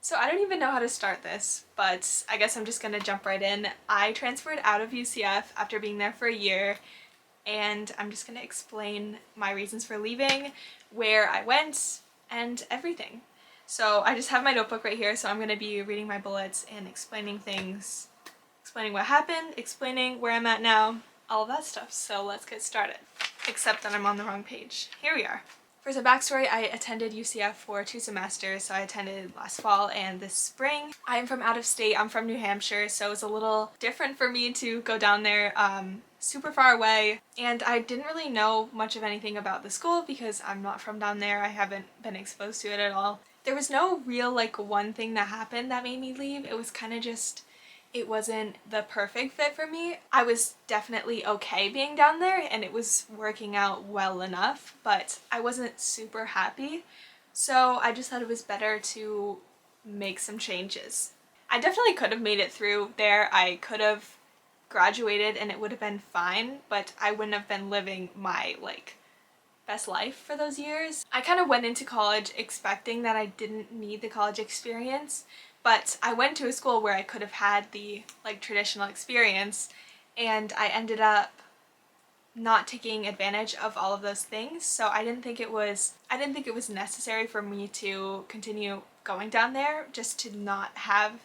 So I don't even know how to start this, but I guess I'm just gonna jump right in. I transferred out of UCF after being there for a year, and I'm just gonna explain my reasons for leaving, where I went, and everything. So I just have my notebook right here, so I'm gonna be reading my bullets and explaining things, explaining what happened, explaining where I'm at now, all of that stuff. So let's get started. Except that I'm on the wrong page. Here we are. For some backstory, I attended UCF for 2 semesters, so I attended last fall and this spring. I'm from out of state, I'm from New Hampshire, so it's a little different for me to go down there super far away, and I didn't really know much of anything about the school because I'm not from down there. I haven't been exposed to it at all. There was no real one thing that happened that made me leave. It was kind of just, it wasn't the perfect fit for me. I was definitely okay being down there and it was working out well enough, but I wasn't super happy. So I just thought it was better to make some changes. I definitely could have made it through there. I could have graduated and it would have been fine, but I wouldn't have been living my best life for those years. I kind of went into college expecting that I didn't need the college experience, but I went to a school where I could have had the traditional experience, and I ended up not taking advantage of all of those things. So I didn't think it was necessary for me to continue going down there just to not have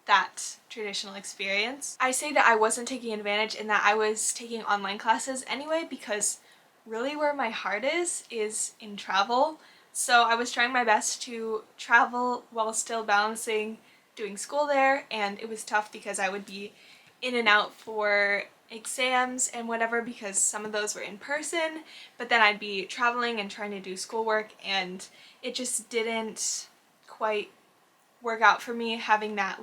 that traditional experience. I say that I wasn't taking advantage in that I was taking online classes anyway, because really where my heart is in travel. So I was trying my best to travel while still balancing doing school there, and it was tough because I would be in and out for exams and whatever because some of those were in person, but then I'd be traveling and trying to do schoolwork, and it just didn't quite work out for me having that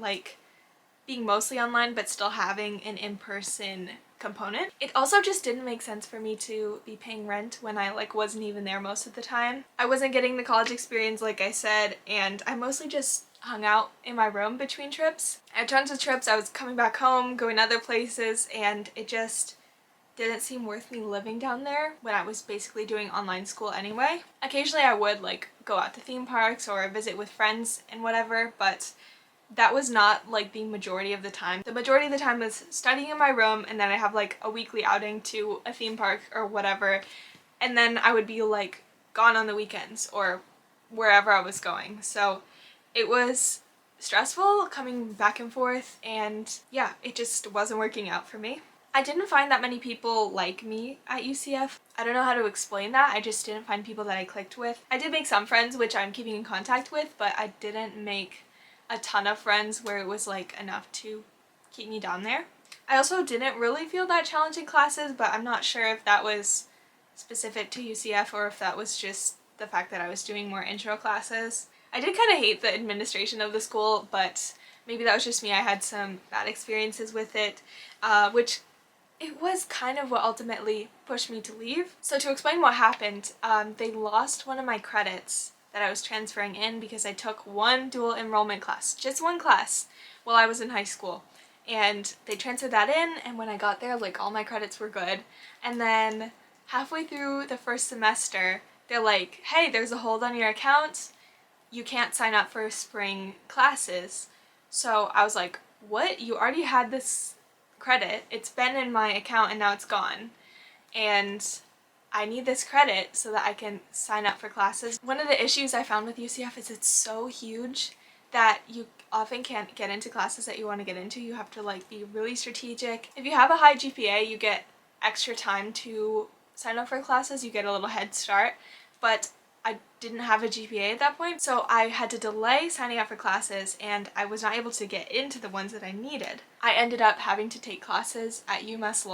being mostly online but still having an in-person component. It also just didn't make sense for me to be paying rent when I wasn't even there most of the time. I wasn't getting the college experience like I said, and I mostly just hung out in my room between trips. I had tons of trips, I was coming back home, going other places, and it just didn't seem worth me living down there when I was basically doing online school anyway. Occasionally I would go out to theme parks or visit with friends and whatever, but that was not the majority of the time. The majority of the time was studying in my room, and then I have a weekly outing to a theme park or whatever, and then I would be gone on the weekends or wherever I was going. So it was stressful coming back and forth, and yeah, it just wasn't working out for me. I didn't find that many people like me at UCF. I don't know how to explain that. I just didn't find people that I clicked with. I did make some friends, which I'm keeping in contact with, but I didn't make a ton of friends where it was enough to keep me down there. I also didn't really feel that challenging classes, but I'm not sure if that was specific to UCF or if that was just the fact that I was doing more intro classes. I did kind of hate the administration of the school, but maybe that was just me. I had some bad experiences with it, which it was kind of what ultimately pushed me to leave. So to explain what happened, they lost one of my credits that I was transferring in because I took one dual enrollment class, just one class, while I was in high school. And they transferred that in, and when I got there, all my credits were good. And then halfway through the first semester, they're like, hey, there's a hold on your account. You can't sign up for spring classes. So I was like, what? You already had this credit. It's been in my account and now it's gone. And I need this credit so that I can sign up for classes. One of the issues I found with UCF is it's so huge that you often can't get into classes that you want to get into. You have to be really strategic. If you have a high GPA, you get extra time to sign up for classes. You get a little head start, but I didn't have a GPA at that point, so I had to delay signing up for classes, and I was not able to get into the ones that I needed. I ended up having to take classes at UMass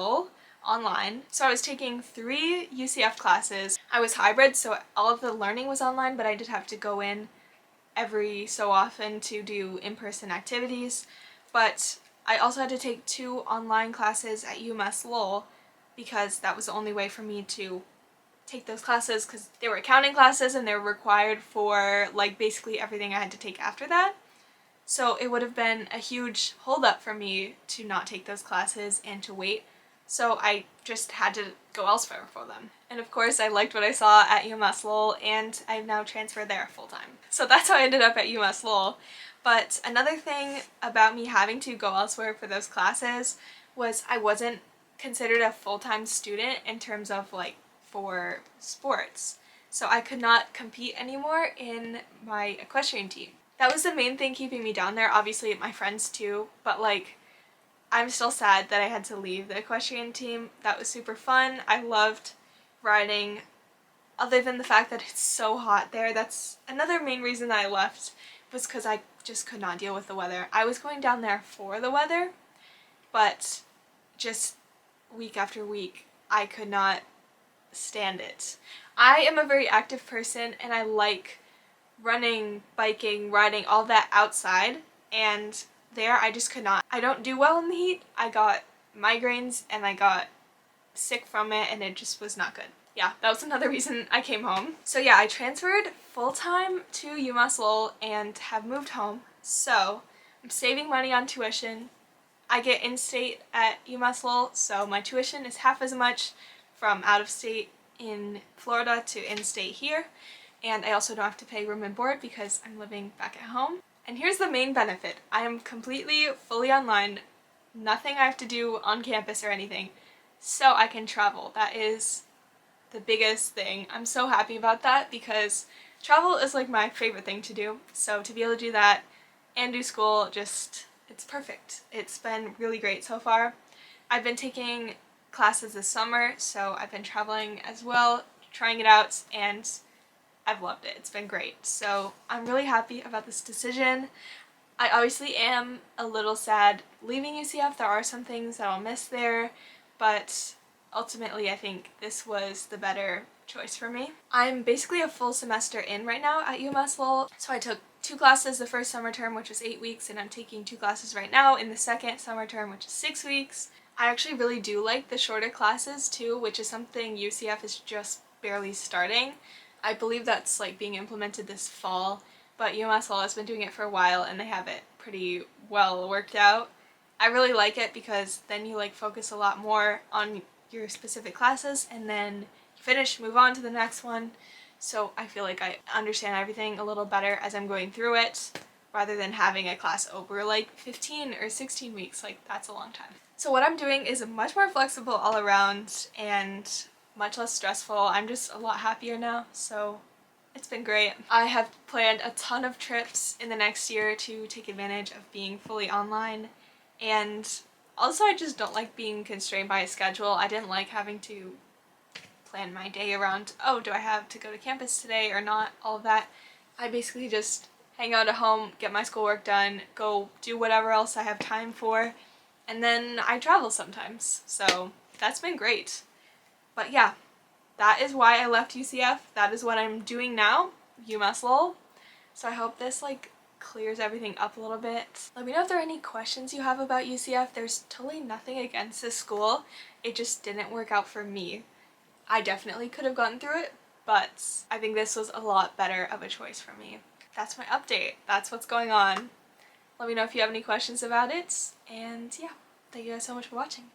online. So I was taking 3 UCF classes. I was hybrid, so all of the learning was online, but I did have to go in every so often to do in-person activities. But I also had to take 2 online classes at UMass because that was the only way for me to take those classes, because they were accounting classes and they were required for basically everything I had to take after that. So it would have been a huge holdup for me to not take those classes and to wait. So I just had to go elsewhere for them. And of course I liked what I saw at UMass and I've now transferred there full time. So that's how I ended up at UMass But another thing about me having to go elsewhere for those classes was I wasn't considered a full-time student in terms of like for sports. So I could not compete anymore in my equestrian team. That was the main thing keeping me down there, obviously my friends too, but like I'm still sad that I had to leave the equestrian team. That was super fun. I loved riding. Other than the fact that it's so hot there, that's another main reason that I left, was because I just could not deal with the weather. I was going down there for the weather, but just week after week, I could not stand it. I am a very active person and I like running, biking, riding, all that outside, and there I just could not. I don't do well in the heat. I got migraines and I got sick from it and it just was not good. Yeah, that was another reason I came home. So yeah, I transferred full-time to UMass Lowell and have moved home. So I'm saving money on tuition. I get in-state at UMass Lowell, so my tuition is half as much from out-of-state in Florida to in-state here. And I also don't have to pay room and board because I'm living back at home. And here's the main benefit. I am completely, fully online. Nothing I have to do on campus or anything. So I can travel. That is the biggest thing. I'm so happy about that because travel is like my favorite thing to do. So to be able to do that and do school, just, it's perfect. It's been really great so far. I've been taking classes this summer, so I've been traveling as well, trying it out, and I've loved it. It's been great. So I'm really happy about this decision. I obviously am a little sad leaving UCF. There are some things that I'll miss there, but ultimately I think this was the better choice for me. I'm basically a full semester in right now at UMass Lowell. So I took 2 classes the first summer term, which was 8 weeks, and I'm taking 2 classes right now in the second summer term, which is 6 weeks. I actually really do like the shorter classes too, which is something UCF is just barely starting. I believe that's like being implemented this fall, but UMass Lowell has been doing it for a while and they have it pretty well worked out. I really like it because then you like focus a lot more on your specific classes and then you finish, move on to the next one. So I feel like I understand everything a little better as I'm going through it rather than having a class over like 15 or 16 weeks. Like that's a long time. So what I'm doing is much more flexible all around and much less stressful. I'm just a lot happier now, so it's been great. I have planned a ton of trips in the next year to take advantage of being fully online, and also I just don't like being constrained by a schedule. I didn't like having to plan my day around, oh, do I have to go to campus today or not, all of that. I basically just hang out at home, get my schoolwork done, go do whatever else I have time for, and then I travel sometimes. So that's been great. But yeah, that is why I left UCF. That is what I'm doing now, UMass Lowell. So I hope this like clears everything up a little bit. Let me know if there are any questions you have about UCF. There's totally nothing against this school. It just didn't work out for me. I definitely could have gotten through it, but I think this was a lot better of a choice for me. That's my update. That's what's going on. Let me know if you have any questions about it. And yeah, thank you guys so much for watching.